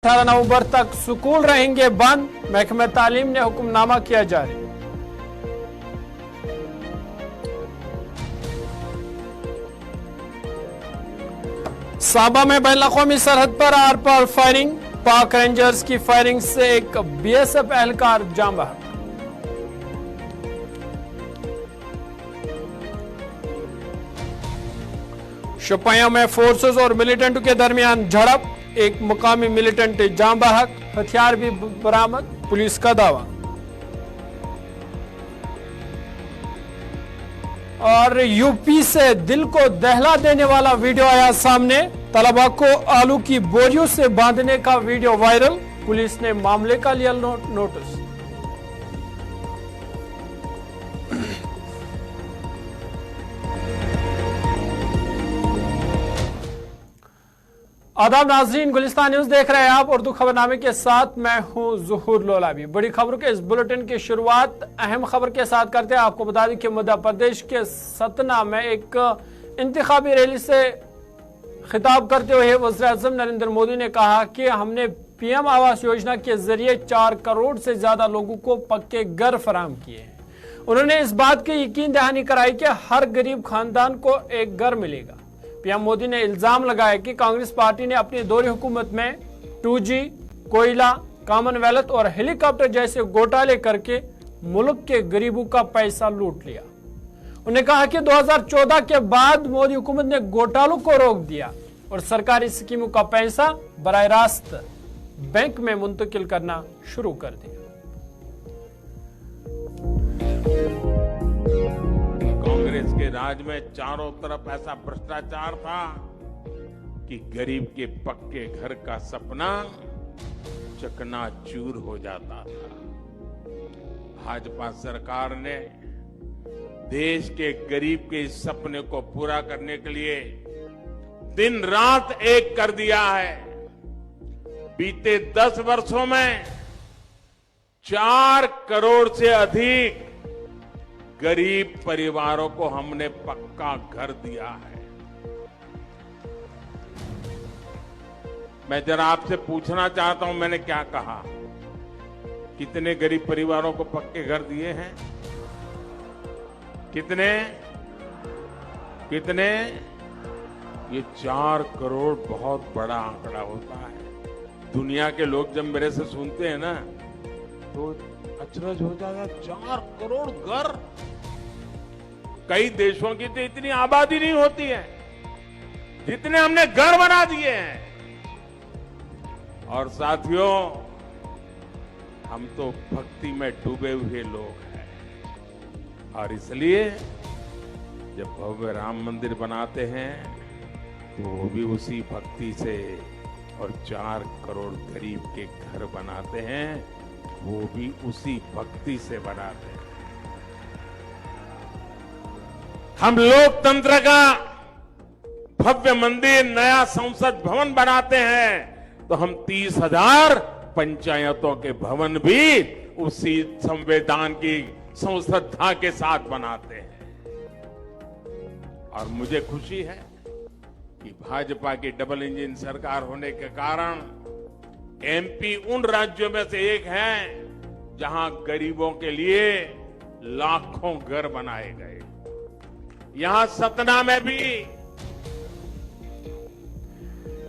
18 नवंबर तक स्कूल रहेंगे बंद। महकमे तालीम ने हुक्मनामा किया जारी। साबा में बैन-अक़वामी सरहद पर आर पार फायरिंग। पाक रेंजर्स की फायरिंग से एक बीएसएफ एहलकार जान बहक। शोपियां में फोर्सेस और मिलिटेंट के दरमियान झड़प। एक मुकामी मिलिटेंट जान बहक, हथियार भी बरामद, पुलिस का दावा। और यूपी से दिल को दहला देने वाला वीडियो आया सामने। तलबा को आलू की बोरियों से बांधने का वीडियो वायरल। पुलिस ने मामले का लिया नोटिस। आदाब नाजरीन, गुलिस्तान न्यूज देख रहे हैं आप। उर्दू खबरनामे के साथ मैं हूं ज़ुहूर लोलाबी। बड़ी खबरों के इस बुलेटिन की शुरुआत अहम खबर के साथ करते हैं। आपको बता दें कि मध्य प्रदेश के सतना में एक इंतखाबी रैली से खिताब करते हुए वज़ीर-ए-आज़म नरेंद्र मोदी ने कहा कि हमने पीएम आवास योजना के जरिए 4 करोड़ से ज्यादा लोगों को पक्के घर फराहम किए हैं। उन्होंने इस बात की यकीन दहानी कराई कि हर गरीब खानदान को एक घर मिलेगा। पीएम मोदी ने इल्जाम लगाया कि कांग्रेस पार्टी ने अपनी दौरे हुकूमत में 2G, कोयला, कॉमनवेल्थ और हेलीकॉप्टर जैसे घोटाले करके मुल्क के गरीबों का पैसा लूट लिया। उन्होंने कहा कि 2014 के बाद मोदी हुकूमत ने घोटालों को रोक दिया और सरकारी स्कीमों का पैसा बराह रास्त बैंक में मुंतकिल करना शुरू कर दिया। कांग्रेस के राज में चारों तरफ ऐसा भ्रष्टाचार था कि गरीब के पक्के घर का सपना चकनाचूर हो जाता था। भाजपा सरकार ने देश के गरीब के इस सपने को पूरा करने के लिए दिन रात एक कर दिया है। बीते 10 वर्षों में 4 करोड़ से अधिक गरीब परिवारों को हमने पक्का घर दिया है। मैं जरा आपसे पूछना चाहता हूं, मैंने क्या कहा? कितने गरीब परिवारों को पक्के घर दिए हैं? कितने? ये 4 करोड़ बहुत बड़ा आंकड़ा होता है। दुनिया के लोग जब मेरे से सुनते हैं ना तो अचरज हो जाता है। 4 करोड़ घर। कई देशों की तो इतनी आबादी नहीं होती है जितने हमने घर बना दिए हैं। और साथियों, हम तो भक्ति में डूबे हुए लोग हैं और इसलिए जब भव्य राम मंदिर बनाते हैं तो वो भी उसी भक्ति से, और 4 करोड़ गरीब के घर बनाते हैं वो भी उसी भक्ति से बनाते हैं। हम लोकतंत्र का भव्य मंदिर, नया संसद भवन बनाते हैं तो हम 30,000 पंचायतों के भवन भी उसी संविधान की संश्रद्धा के साथ बनाते हैं। और मुझे खुशी है कि भाजपा की डबल इंजन सरकार होने के कारण एमपी उन राज्यों में से एक है जहां गरीबों के लिए लाखों घर बनाए गए। यहां सतना में भी।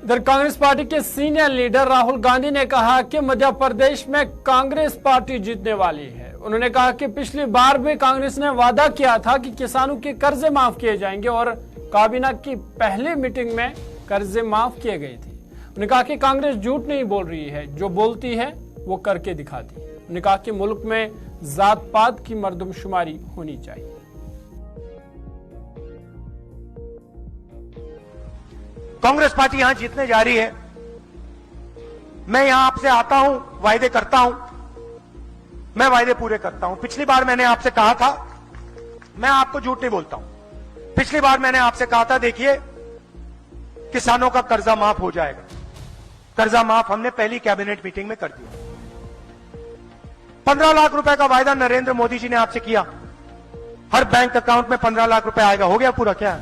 इधर कांग्रेस पार्टी के सीनियर लीडर राहुल गांधी ने कहा कि मध्य प्रदेश में कांग्रेस पार्टी जीतने वाली है। उन्होंने कहा कि पिछली बार भी कांग्रेस ने वादा किया था कि किसानों के कर्जे माफ किए जाएंगे और काबीना की पहली मीटिंग में कर्जे माफ किए गए थे। उन्होंने कहा कि कांग्रेस झूठ नहीं बोल रही है, जो बोलती है वो करके दिखाती है। उन्होंने कहा कि मुल्क में जात पात की मर्दमशुमारी होनी चाहिए। कांग्रेस पार्टी यहां जीतने जा रही है। मैं यहां आपसे आता हूं, वायदे करता हूं, मैं वायदे पूरे करता हूं। पिछली बार मैंने आपसे कहा था, मैं आपको झूठ नहीं बोलता हूं, पिछली बार मैंने आपसे कहा था देखिए किसानों का कर्जा माफ हो जाएगा। कर्जा माफ हमने पहली कैबिनेट मीटिंग में कर दिया। 15 लाख रुपए का वायदा नरेंद्र मोदी जी ने आपसे किया, हर बैंक अकाउंट में 15 लाख रुपए आएगा। हो गया पूरा क्या?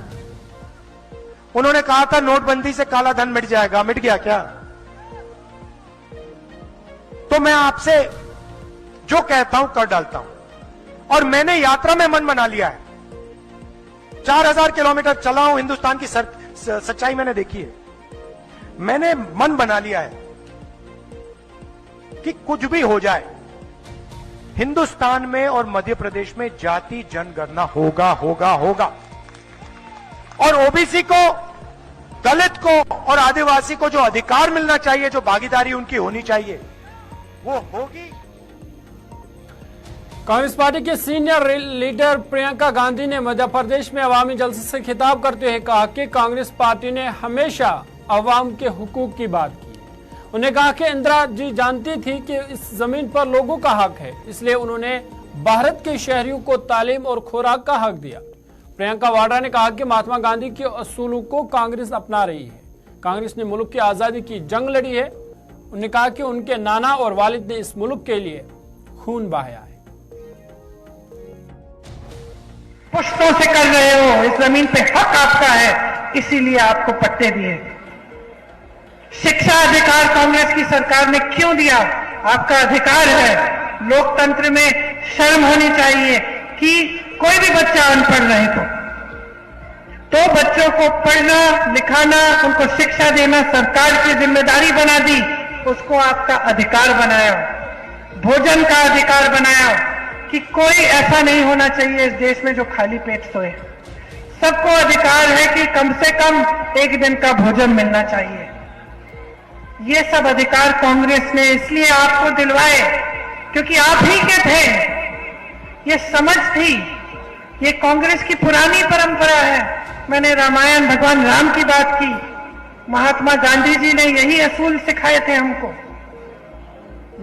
उन्होंने कहा था नोटबंदी से काला धन मिट जाएगा, मिट गया क्या? तो मैं आपसे जो कहता हूं कर डालता हूं। और मैंने यात्रा में मन बना लिया है। 4000 किलोमीटर चला हूं, हिंदुस्तान की सच्चाई मैंने देखी है। मैंने मन बना लिया है कि कुछ भी हो जाए, हिंदुस्तान में और मध्य प्रदेश में जाति जनगणना होगा होगा होगा। और ओबीसी को, दलित को और आदिवासी को जो अधिकार मिलना चाहिए, जो भागीदारी उनकी होनी चाहिए, वो होगी। कांग्रेस पार्टी के सीनियर लीडर प्रियंका गांधी ने मध्य प्रदेश में अवामी जलसे से खिताब करते हुए कहा कि कांग्रेस पार्टी ने हमेशा अवाम के हुकूक की बात की। उन्होंने कहा कि इंदिरा जी जानती थी कि इस जमीन पर लोगों का हक है, इसलिए उन्होंने भारत के शहरियों को तालीम और खुराक का हक दिया। प्रियंका वाड्रा ने कहा कि महात्मा गांधी के असूलों को कांग्रेस अपना रही है। कांग्रेस ने मुल्क की आजादी की जंग लड़ी है। उन्होंने कहा कि उनके नाना और वालिद ने इस मुल्क के लिए खून बहाया है। पुश्तों से कर रहे हो, इस जमीन पे हक आपका है, इसीलिए आपको पट्टे दिए। शिक्षा अधिकार कांग्रेस की सरकार ने क्यों दिया? आपका अधिकार है। लोकतंत्र में शर्म होनी चाहिए कि कोई भी बच्चा अनपढ़ रहे तो बच्चों को पढ़ना लिखाना, उनको शिक्षा देना सरकार की जिम्मेदारी बना दी, उसको आपका अधिकार बनाया। भोजन का अधिकार बनाया कि कोई ऐसा नहीं होना चाहिए इस देश में जो खाली पेट सोए। सबको अधिकार है कि कम से कम एक दिन का भोजन मिलना चाहिए। ये सब अधिकार कांग्रेस ने इसलिए आपको दिलवाए क्योंकि आप ही के थे। ये समझ थी, ये कांग्रेस की पुरानी परंपरा है। मैंने रामायण भगवान राम की बात की, महात्मा गांधी जी ने यही असूल सिखाए थे हमको,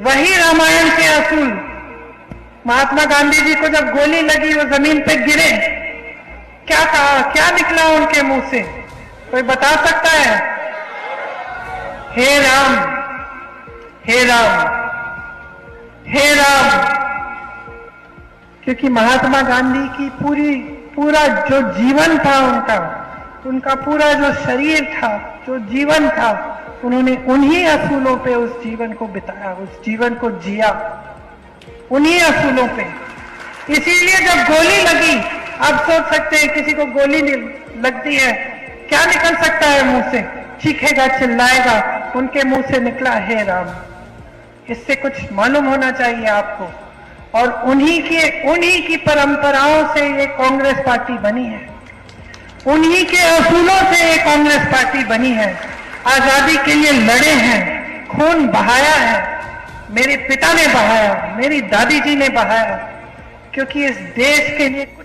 वही रामायण के असूल। महात्मा गांधी जी को जब गोली लगी, वो जमीन पे गिरे, क्या कहा, क्या निकला उनके मुंह से? कोई बता सकता है? हे राम, हे राम, हे राम। क्योंकि महात्मा गांधी की पूरा जो जीवन था उनका पूरा जो शरीर था, जो जीवन था, उन्होंने उन्हीं असूलों पे उस जीवन को बिताया, उस जीवन को जिया, उन्हीं असूलों पे। इसीलिए जब गोली लगी, आप सोच सकते हैं किसी को गोली लगती है, क्या निकल सकता है मुंह से? चीखेगा, चिल्लाएगा। उनके मुंह से निकला हे राम। इससे कुछ मालूम होना चाहिए आपको। और उन्हीं की परंपराओं से ये कांग्रेस पार्टी बनी है, उन्हीं के असूलों से ये कांग्रेस पार्टी बनी है। आजादी के लिए लड़े हैं, खून बहाया है, मेरे पिता ने बहाया, मेरी दादी जी ने बहाया, क्योंकि इस देश के लिए कुछ।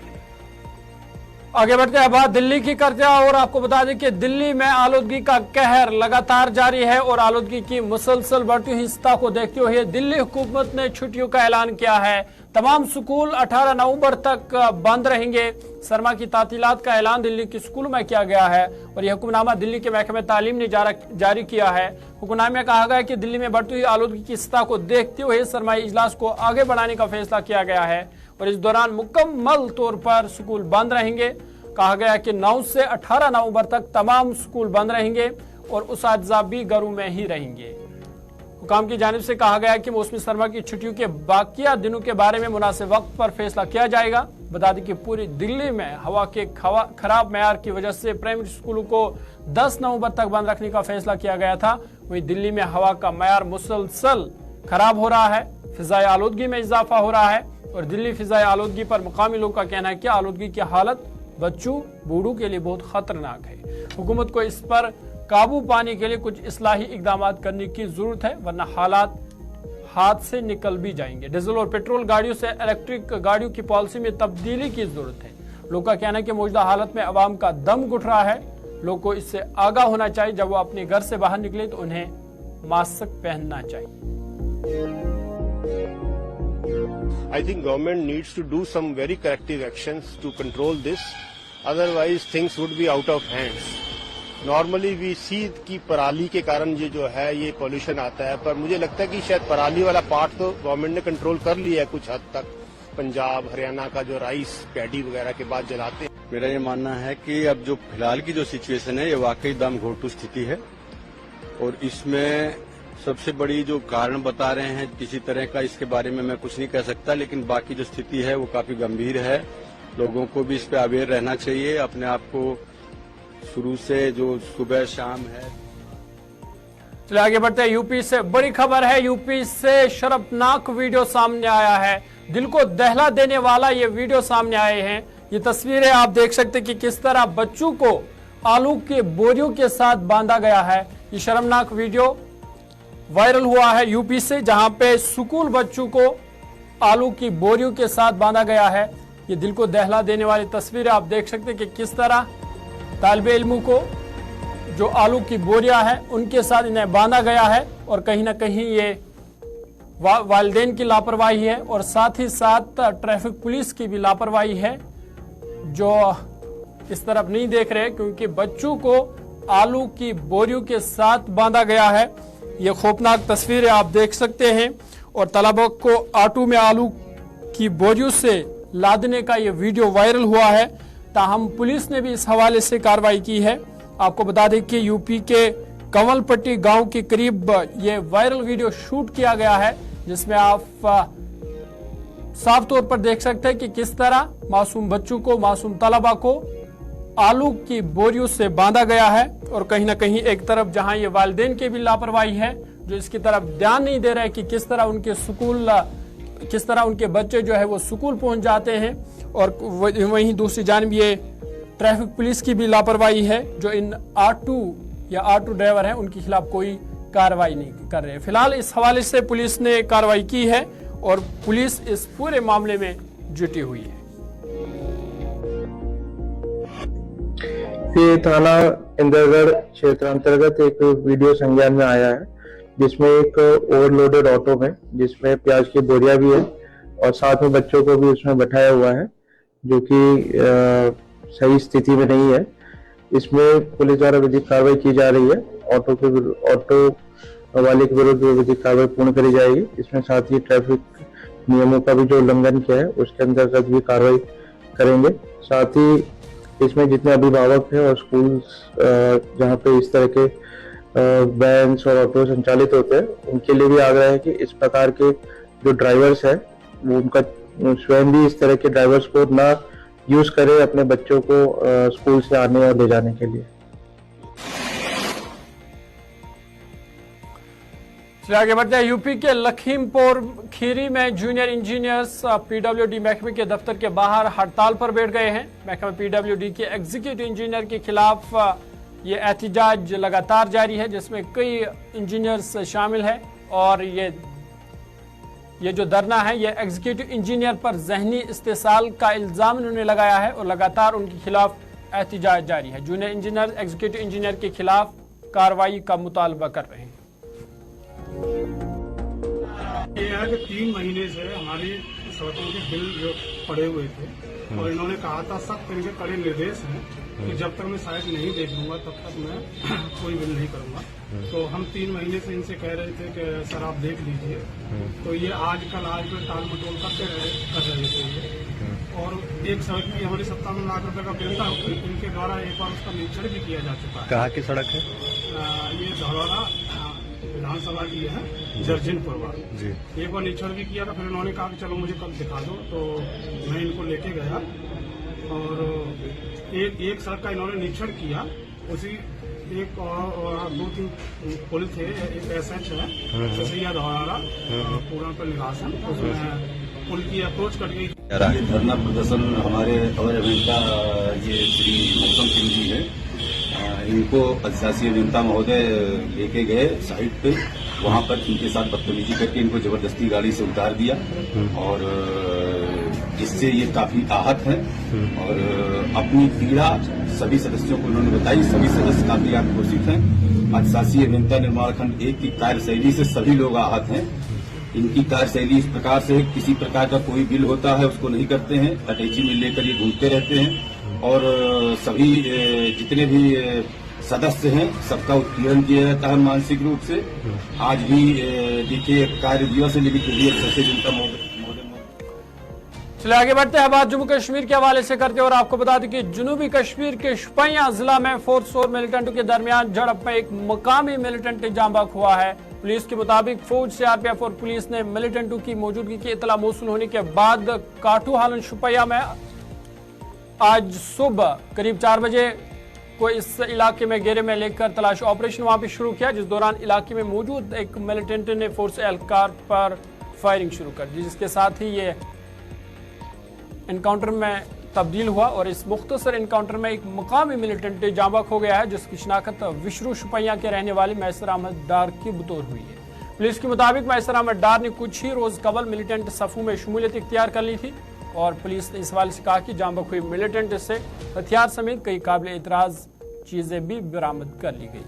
आगे बढ़ते हैं, बात दिल्ली की करते हैं और आपको बता दें कि दिल्ली में आलूदगी का कहर लगातार जारी है और आलूदगी की मुसलसल बढ़ती हुई सतह को देखते हुए दिल्ली हुकूमत ने छुट्टियों का ऐलान किया है। तमाम स्कूल 18 नवंबर तक बंद रहेंगे। सरमा की तातीलात का ऐलान दिल्ली के स्कूलों में किया गया है और यह हुक्मनामा दिल्ली के महकमे तालीम ने जारी किया है। हुक्मनामे में कहा गया है कि दिल्ली में बढ़ती हुई आलूदगी की सतह को देखते हुए सरमाई इजलास को आगे बढ़ाने का फैसला किया गया है और इस दौरान मुकम्मल तौर पर स्कूल बंद रहेंगे। कहा गया कि 9 से 18 नवंबर तक तमाम स्कूल बंद रहेंगे और उस्ताद भी घरों में ही रहेंगे। हुकाम की जानिब से कहा गया कि मौसमी सरमा की छुट्टियों के बाकिया दिनों के बारे में मुनासिब वक्त पर फैसला किया जाएगा। बता दें कि पूरी दिल्ली में हवा के खराब मेयार की वजह से प्राइमरी स्कूलों को 10 नवंबर तक बंद रखने का फैसला किया गया था। वहीं दिल्ली में हवा का मेयार मुसलसल खराब हो रहा है, फिजाई आलूदगी में इजाफा हो रहा है और दिल्ली फिजाई आलूदगी पर मुकामी लोगों का कहना है कि आलूदगी की हालत बच्चों बूढ़ों के लिए बहुत खतरनाक है। हुकूमत को इस पर काबू पाने के लिए कुछ इस्लाही इकदाम करने की जरूरत है, वरना हालात हाथ से निकल भी जाएंगे। डीजल और पेट्रोल गाड़ियों से इलेक्ट्रिक गाड़ियों की पॉलिसी में तब्दीली की जरूरत है। लोगों का कहना है कि मौजूदा हालत में अवाम का दम घुट रहा है। लोगों को इससे आगाह होना चाहिए। जब वो अपने घर से बाहर निकले तो उन्हें मास्क पहनना चाहिए। I think government needs to do some very corrective actions to control this. Otherwise, things would be out of hands. Normally, we see कि पराली के कारण ये जो है ये पॉल्यूशन आता है, पर मुझे लगता है कि शायद पराली वाला पार्ट तो गवर्नमेंट ने कंट्रोल कर लिया है कुछ हद तक। पंजाब हरियाणा का जो राइस पैडी वगैरह के बाद जलाते हैं। मेरा ये मानना है कि अब जो फिलहाल की जो सिचुएशन है ये वाकई दम घोटू स्थिति है और इसमें सबसे बड़ी जो कारण बता रहे हैं किसी तरह का, इसके बारे में मैं कुछ नहीं कह सकता, लेकिन बाकी जो स्थिति है वो काफी गंभीर है। लोगों को भी इस पे अवेयर रहना चाहिए। अपने आप को शुरू से जो सुबह शाम है। चलिए आगे बढ़ते हैं। यूपी से बड़ी खबर है। यूपी से शर्मनाक वीडियो सामने आया है। दिल को दहला देने वाला ये वीडियो सामने आए हैं। ये तस्वीरें आप देख सकते हैं कि किस तरह बच्चों को आलू के बोरियों के साथ बांधा गया है। ये शर्मनाक वीडियो वायरल हुआ है यूपी से, जहां पे स्कूल बच्चों को आलू की बोरियों के साथ बांधा गया है। ये दिल को दहला देने वाली तस्वीरें आप देख सकते हैं कि किस तरह तालिबे इल्मों को जो आलू की बोरियां हैं उनके साथ इन्हें बांधा गया है, और कहीं ना कहीं ये वालिदैन की लापरवाही है और साथ ही साथ ट्रैफिक पुलिस की भी लापरवाही है, जो इस तरफ नहीं देख रहे, क्योंकि बच्चों को आलू की बोरियों के साथ बांधा गया है। ये खौफनाक तस्वीरें आप देख सकते हैं, और तलबा को ऑटो में आलू की बोरियों से लादने का ये वीडियो वायरल हुआ है। ताहम पुलिस ने भी इस हवाले से कार्रवाई की है। आपको बता दें कि यूपी के कंवलपट्टी गांव के करीब ये वायरल वीडियो शूट किया गया है, जिसमें आप साफ तौर पर देख सकते हैं कि किस तरह मासूम बच्चों को, मासूम तलबा को आलू की बोरियों से बांधा गया है। और कहीं ना कहीं एक तरफ जहां ये वालिदैन की भी लापरवाही है, जो इसकी तरफ ध्यान नहीं दे रहे कि किस तरह उनके स्कूल, किस तरह उनके बच्चे जो है वो स्कूल पहुंच जाते हैं, और वहीं दूसरी जानिब ये ट्रैफिक पुलिस की भी लापरवाही है, जो इन ऑटो या ऑटो ड्राइवर हैं उनके खिलाफ कोई कार्रवाई नहीं कर रहे। फिलहाल इस हवाले से पुलिस ने कार्रवाई की है और पुलिस इस पूरे मामले में जुटी हुई है। ये थाना इंद्रगढ़ क्षेत्र अंतर्गत एक वीडियो संज्ञान में आया है, जिसमें एक ओवरलोडेड ऑटो में, जिसमें प्याज की बोरियां भी है और साथ में बच्चों को भी उसमें बैठाया हुआ है, जो कि सही स्थिति में नहीं है। इसमें पुलिस द्वारा विधिक कार्रवाई की जा रही है। ऑटो वाले के विरुद्ध विधिक कार्रवाई पूर्ण करी जाएगी। इसमें साथ ही ट्रैफिक नियमों का भी जो उल्लंघन किया है उसके अंतर्गत भी कार्रवाई करेंगे। साथ ही इसमें जितने अभिभावक हैं और स्कूल जहाँ पे इस तरह के वैन्स और ऑटो संचालित होते हैं, उनके लिए भी आग्रह है कि इस प्रकार के जो ड्राइवर्स हैं वो उनका स्वयं भी इस तरह के ड्राइवर्स को ना यूज करें अपने बच्चों को स्कूल से आने और ले जाने के लिए। चलिए आगे बढ़ते हैं। यूपी के लखीमपुर खीरी में जूनियर इंजीनियर्स पीडब्ल्यूडी महकमे के दफ्तर के बाहर हड़ताल पर बैठ गए हैं। महकमा पीडब्ल्यूडी के एग्जीक्यूटिव इंजीनियर के खिलाफ ये एहतजाज लगातार जारी है, जिसमें कई इंजीनियर्स शामिल हैं, और ये जो धरना है ये एग्जीक्यूटिव इंजीनियर पर जहनी इस्तेसाल का इल्जाम इन्होंने लगाया है, और लगातार उनके खिलाफ एहतजाज जारी है। जूनियर इंजीनियर एग्जीक्यूटिव इंजीनियर के खिलाफ कार्रवाई का मुतालबा कर रहे हैं। ये है कि 3 महीने से हमारी सड़कों के बिल जो पड़े हुए थे, और इन्होंने कहा था सख्त तरीके से कड़े निर्देश हैं कि जब तक मैं साइट नहीं देख लूंगा तब तक मैं कोई बिल नहीं करूंगा। तो हम 3 महीने से इनसे कह रहे थे कि सर आप देख लीजिए, तो ये आज कल टाल मटोल कर रहे थे ये। और एक सड़क की हमारी 57 लाख रुपए का बिल था, इनके द्वारा एक बार उसका निरीक्षण भी किया जा चुका है। कहाँ की सड़क है? ये धौलौरा विधानसभा की है, जर्जिनपुर वाली जी। एक बार निरीक्षण भी किया था, फिर उन्होंने कहा कि चलो मुझे कल दिखा दो, तो मैं इनको लेके गया और एक सड़क का इन्होंने निरीक्षण किया। उसी एक और 2-3 पुल थे, एक एसएच है ससैया धौलारा पूरा पर निवासन, उसमें पुल की अप्रोच कट गई। धरना प्रदर्शन हमारे अवर अभियंता ये श्री मौसम सिंह जी है, इनको अधिशासी अभियंता महोदय लेके गए साइट पे। वहां पर इनके साथ बदतमीजी करके इनको जबरदस्ती गाड़ी से उतार दिया, और जिससे ये काफी आहत हैं, और अपनी पीड़ा सभी सदस्यों को उन्होंने बताई। सभी सदस्य काफी आक्रोशित हैं। अधिशासी अभियंता निर्माण खंड 1 की कार्यशैली से सभी लोग आहत हैं। इनकी कार्यशैली इस प्रकार से है, किसी प्रकार का कोई बिल होता है उसको नहीं करते हैं, अटैची में लेकर ये घूमते रहते हैं, और सभी जितने भी सदस्य हैं सबका उत्पीड़न किया जाता है मानसिक रूप से। आज भी देखिए कार्य दिवस से लिखित हुई है जनता महोदय। चलिए आगे बढ़ते हैं। बात जम्मू कश्मीर के हवाले से करते हैं, और आपको बता दें कि जनूबी कश्मीर के शुपियां जिला में फोर्स और मिलिटेंटों के दरमियान झड़प में एक मकामी मिलिटेंट जांबाक हुआ है। पुलिस के मुताबिक फौज, सीआरपीएफ और पुलिस ने मिलिटेंटों की मौजूदगी की इतला मौसूल होने के बाद काठू हालन शुपैया में आज सुबह करीब 4 बजे को इस इलाके में घेरे में लेकर तलाशी ऑपरेशन वहां पे शुरू किया, जिस दौरान इलाके में मौजूद एक मिलिटेंट ने फोर्स एहलकार पर फायरिंग शुरू कर दी, जिसके साथ ही ये एनकाउंटर में तब्दील हुआ और इस मुख्तसर एनकाउंटर में एक मुकामी मिलिटेंट जांबाक हो गया है, जिसकी शिनाख्त विशरू शुपैया के रहने वाले मैसर अहमद डार की बतौर हुई है। पुलिस के मुताबिक मैसर अहमद डार ने कुछ ही रोज कबल मिलिटेंट सफू में शमूलियत इख्तियार कर ली थी और पुलिस ने इस हवाले से कहा कि जांबाक हुई मिलिटेंट से हथियार समेत कई काबिल एतराज चीजें भी बरामद कर ली गई।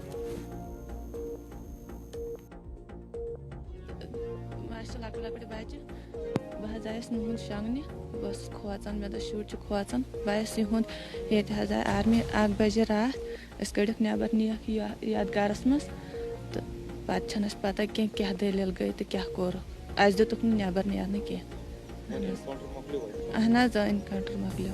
शंगने बस खोचान मे शुर खोचान बस युद ये आर्मी 8 बजे रात कड़क नबर नीक याद गारस मज तो पे पता क्या दलील गई तो क्या कोर अस दुक नबर नीन कह इनकाउंटर मकलो।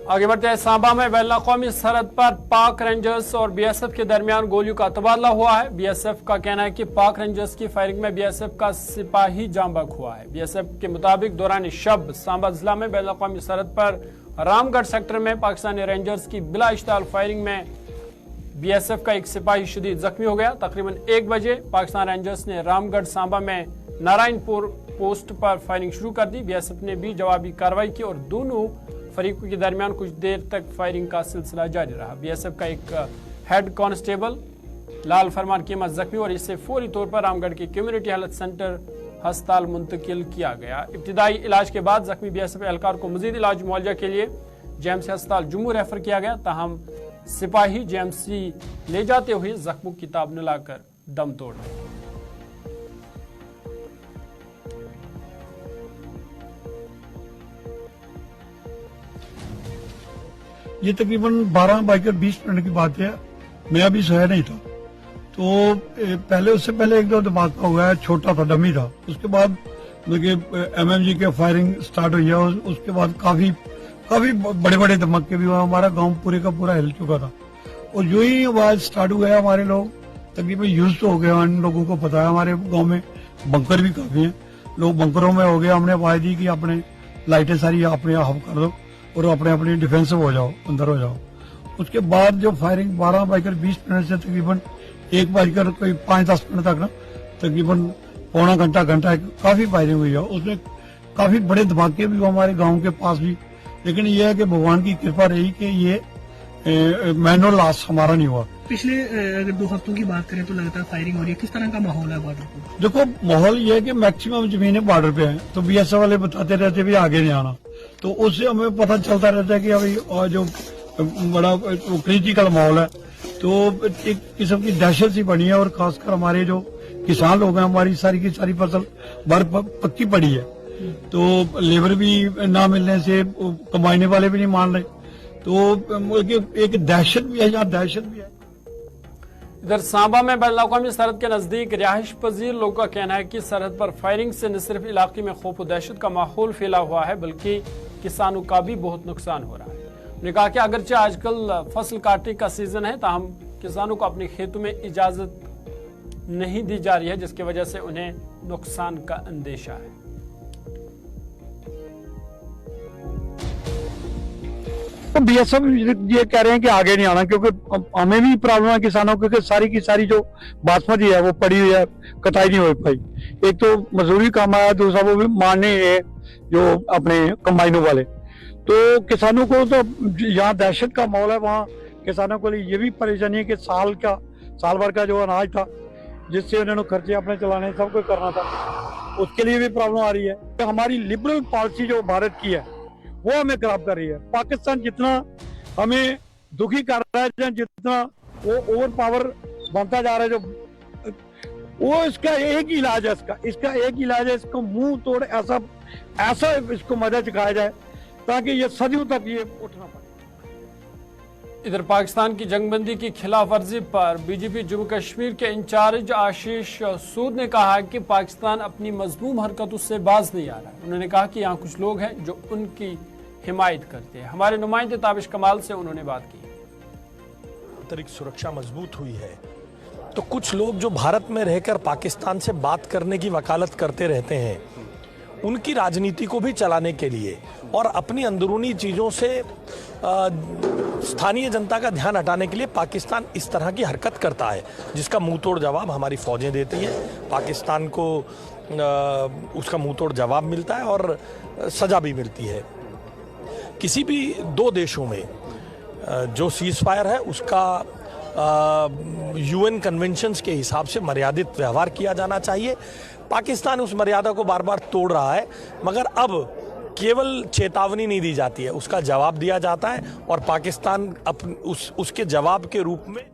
आगे बढ़ते हैं, सांबा में बैन अवी सरहद पर पाक रेंजर्स और बीएसएफ के दरमियान गोलियों का तबादला हुआ है। बीएसएफ का कहना है कि पाक रेंजर्स की फायरिंग में बीएसएफ का सिपाही जांबाक हुआ है। बीएसएफ के मुताबिक दौरान शब सांबा जिला में बैन अवी सरहद पर रामगढ़ सेक्टर में पाकिस्तानी रेंजर्स की बिला इश्ताल फायरिंग में बीएसएफ का एक सिपाही शदीद जख्मी हो गया। तकरीबन 1 बजे पाकिस्तान रेंजर्स ने रामगढ़ सांबा में नारायणपुर पोस्ट पर फायरिंग शुरू कर दी। बीएसएफ ने भी जवाबी कार्रवाई की और दोनों फरीकों के दरमियान कुछ देर तक फायरिंग का सिलसिला जारी रहा। बीएसएफ का एक हेड कांस्टेबल लाल फरमान कीमत जख्मी और इसे फौरी तौर पर रामगढ़ के कम्युनिटी हेल्थ सेंटर अस्पताल मुंतकिल किया गया। इब्तिदाई इलाज के बाद जख्मी बीएसएफ एहलकार को मजीद इलाज मुआवजा के लिए जेएमसी अस्पताल जम्मू रेफर किया गया। ताहम सिपाही जेएमसी ले जाते हुए जख्मों की ताब न लाकर दम तोड़ गए। ये तकरीबन 12 बजकर 20 मिनट की बात है। मैं अभी सोया नहीं था, तो उससे पहले एक दो धमाका हुआ है, छोटा था, डमी था। उसके बाद एमएमजी के फायरिंग स्टार्ट हुई है। उसके बाद काफी बड़े बड़े धमाके भी हुए। हमारा गांव पूरे का पूरा हिल चुका था और जो ही आवाज स्टार्ट हुआ है, हमारे लोग तकरीबन यूज तो हो गए। इन लोगों को पता है हमारे गाँव में बंकर भी काफी है, लोग बंकरों में हो गए। हमने आवाज दी कि अपने लाइटें सारी अपने ऑफ कर दो और अपने डिफेंसिव हो जाओ, अंदर हो जाओ। उसके बाद जो फायरिंग 12 बजकर 20 मिनट से तकरीबन 1 बजकर कोई 5-10 मिनट तक ना, तकरीबन पौना घंटा काफी फायरिंग हुई है। उसमें काफी बड़े धमाके भी हुए हमारे गांव के पास भी। लेकिन यह है कि भगवान की कृपा रही कि ये मैनुअल लॉस हमारा नहीं हुआ। पिछले अगर 2 हफ्तों की बात करें तो लगातार फायरिंग हो रही है, किस तरह का माहौल है बॉर्डर पर? देखो, माहौल ये है कि मैक्सिमम जमीनें बॉर्डर पे हैं, तो बीएसएफ वाले बताते रहते भी आगे नहीं आना, तो उससे हमें पता चलता रहता है कि अभी जो बड़ा क्रिटिकल माहौल है, तो एक किस्म की दहशत सी बनी है। और खासकर हमारे जो किसान लोग हैं, हमारी सारी की सारी फसल पक्की पड़ी है, तो लेबर भी ना मिलने से कमाने वाले भी नहीं मान रहे, तो एक दहशत भी है, यहाँ दहशत भी है। इधर सांबा में बैन अवी सरहद के नजदीक रिहाइश पजीर लोगों का कहना है कि सरहद पर फायरिंग से न सिर्फ इलाके में खौफ और दहशत का माहौल फैला हुआ है, बल्कि किसानों का भी बहुत नुकसान हो रहा है। उन्होंने कहा कि अगरचे आजकल फसल काटने का सीजन है, ताहम किसानों को अपने खेतों में इजाजत नहीं दी जा रही है, जिसकी वजह से उन्हें नुकसान का अंदेशा है। तो बीएसएफ ये कह रहे हैं कि आगे नहीं आना, क्योंकि हमें भी प्रॉब्लम है किसानों को, क्योंकि सारी की सारी जो बासमती है वो पड़ी हुई है, कटाई नहीं हो पाई। एक तो मजदूरी कम आया, दूसरा वो भी मारने है जो अपने कंबाइनों वाले। तो किसानों को तो यहाँ दहशत का माहौल है, वहाँ किसानों को लिए ये भी परेशानी है कि साल भर का जो अनाज था, जिससे उन्होंने खर्चे अपने चलाने सब कुछ करना था, उसके लिए भी प्रॉब्लम आ रही है। तो हमारी लिबरल पॉलिसी जो भारत की है वो हमें खराब कर रही है। पाकिस्तान जितना हमें दुखी कर रहा है, जितना वो ओवर पावर बनता जा रहा है, जो वो इसका एक ही इलाज है, इसका एक ही इलाज है, इसको मुंह तोड़ ऐसा इसको मदद चुकाया जाए ताकि ये सदियों तक ये उठना पाए। इधर पाकिस्तान की जंगबंदी की खिलाफ वर्जी पर बीजेपी जम्मू कश्मीर के इंचार्ज आशीष सूद ने कहा कि पाकिस्तान अपनी मजमूम हरकतों से बाज नहीं आ रहा है। उन्होंने कहा कि यहाँ कुछ लोग हैं जो उनकी हिमायत करते हैं। हमारे नुमाइंदे ताबिश कमाल से उन्होंने बात की। आंतरिक सुरक्षा मजबूत हुई है तो कुछ लोग जो भारत में रहकर पाकिस्तान से बात करने की वकालत करते रहते हैं, उनकी राजनीति को भी चलाने के लिए और अपनी अंदरूनी चीज़ों से स्थानीय जनता का ध्यान हटाने के लिए पाकिस्तान इस तरह की हरकत करता है, जिसका मुंहतोड़ जवाब हमारी फौजें देती हैं। पाकिस्तान को उसका मुंहतोड़ जवाब मिलता है और सजा भी मिलती है। किसी भी दो देशों में जो सीज फायर है उसका यूएन कन्वेंशंस के हिसाब से मर्यादित व्यवहार किया जाना चाहिए। पाकिस्तान उस मर्यादा को बार बार तोड़ रहा है, मगर अब केवल चेतावनी नहीं दी जाती है, उसका जवाब दिया जाता है और पाकिस्तान उसके जवाब के रूप में।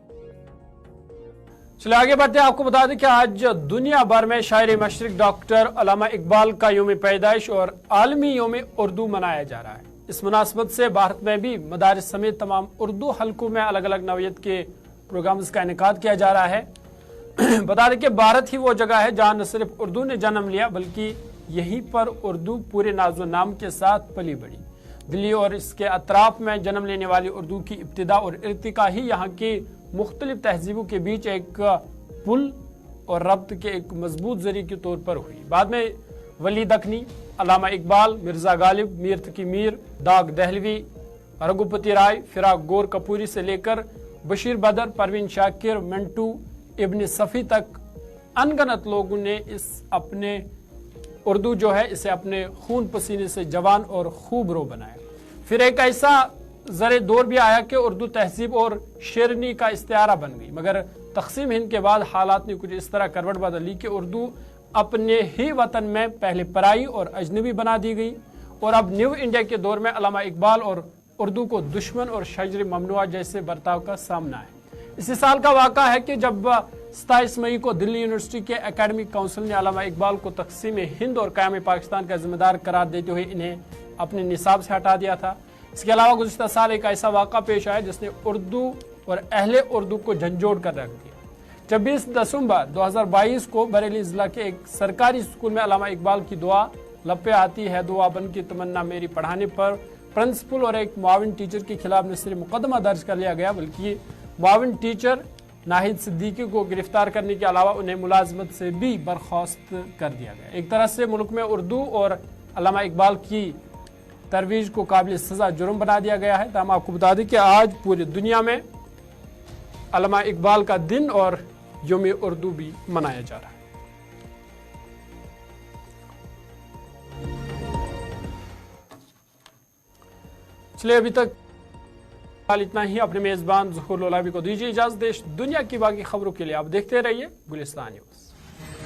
चलिए आगे बढ़ते हैं। आपको बता दें कि आज दुनिया भर में शायर मशरिक डॉक्टर अल्लामा इकबाल का यौम पैदाइश और आलमी यौम उर्दू मनाया जा रहा है। इस मुनासबत से भारत में भी मदारिस समेत तमाम उर्दू हलकों में अलग अलग नौयत के प्रोग्राम्स का इनेकाद किया जा रहा है। बता दें कि भारत ही वो जगह है जहां न सिर्फ उर्दू ने जन्म लिया, बल्कि यहीं पर उर्दू पूरे नाजो नाम के साथ पली बढ़ी। दिल्ली और इसके अतराफ में जन्म लेने वाली उर्दू की इब्तिदा और इर्तिका ही यहाँ की मुख्तलिफ तहजीबों के बीच एक पुल और रब्त के एक मजबूत जरिए के तौर पर हुई। बाद में वली दखनी, अल्लामा इकबाल, मिर्जा गालिब, मीर तकी मीर, दाग दहलवी, रघुपति राय, फिराक गोर कपूरी से लेकर बशीर बदर, परवीन शाकिर, मिंटू, इब्न सफ़ी तक अनगनत लोगों ने इस अपने उर्दू जो है इसे अपने खून पसीने से जवान और खूबरो बनाया। फिर एक ऐसा जरे दौर भी आया कि उर्दू तहजीब और शेरनी का इस्तियारा बन गई, मगर तकसीम हिंद के बाद हालात ने कुछ इस तरह करवट बदली कि उर्दू अपने ही वतन में पहले पराई और अजनबी बना दी गई और अब न्यू इंडिया के दौर में अल्लामा इकबाल और उर्दू को दुश्मन और शजर ममनुआ जैसे बर्ताव का सामना है। इसी साल का वाक़ा है कि जब 27 मई को दिल्ली यूनिवर्सिटी के एकेडमिक काउंसिल ने अल्लामा इकबाल को तकसीम हिंद और क़याम पाकिस्तान का जिम्मेदार करार देते हुए इन्हें अपने निसाब से हटा दिया था। इसके अलावा गुज़िश्ता साल एक ऐसा वाक़ा पेश आया जिसने उर्दू और अहले उर्दू को झंझोड़ कर रख दिया। 26 दिसंबर 2022 को बरेली जिला के एक सरकारी स्कूल में अल्लामा इकबाल की दुआ लब पे आती है, दुआ बन की तमन्ना मेरी पढ़ाने पर प्रिंसिपल और एक मुआविन टीचर के खिलाफ न सिर्फ मुकदमा दर्ज कर लिया गया, बल्कि मुआविन टीचर नाहिद सिद्दीकी को गिरफ्तार करने के अलावा उन्हें मुलाजमत से भी बर्खास्त कर दिया गया। एक तरह से मुल्क में उर्दू और अल्लामा इकबाल की तरवीज को काबिल सजा जुर्म बना दिया गया है। तो हम आपको बता दें कि आज पूरी दुनिया में अल्लामा इकबाल का दिन और यौम उर्दू भी मनाया जा रहा है। चलिए अभी तक इतना ही। अपने मेजबान ज़ुहूर लोलाबी को दीजिए इजाजत। देश दुनिया की बाकी खबरों के लिए आप देखते रहिए गुलिस्तान न्यूज़।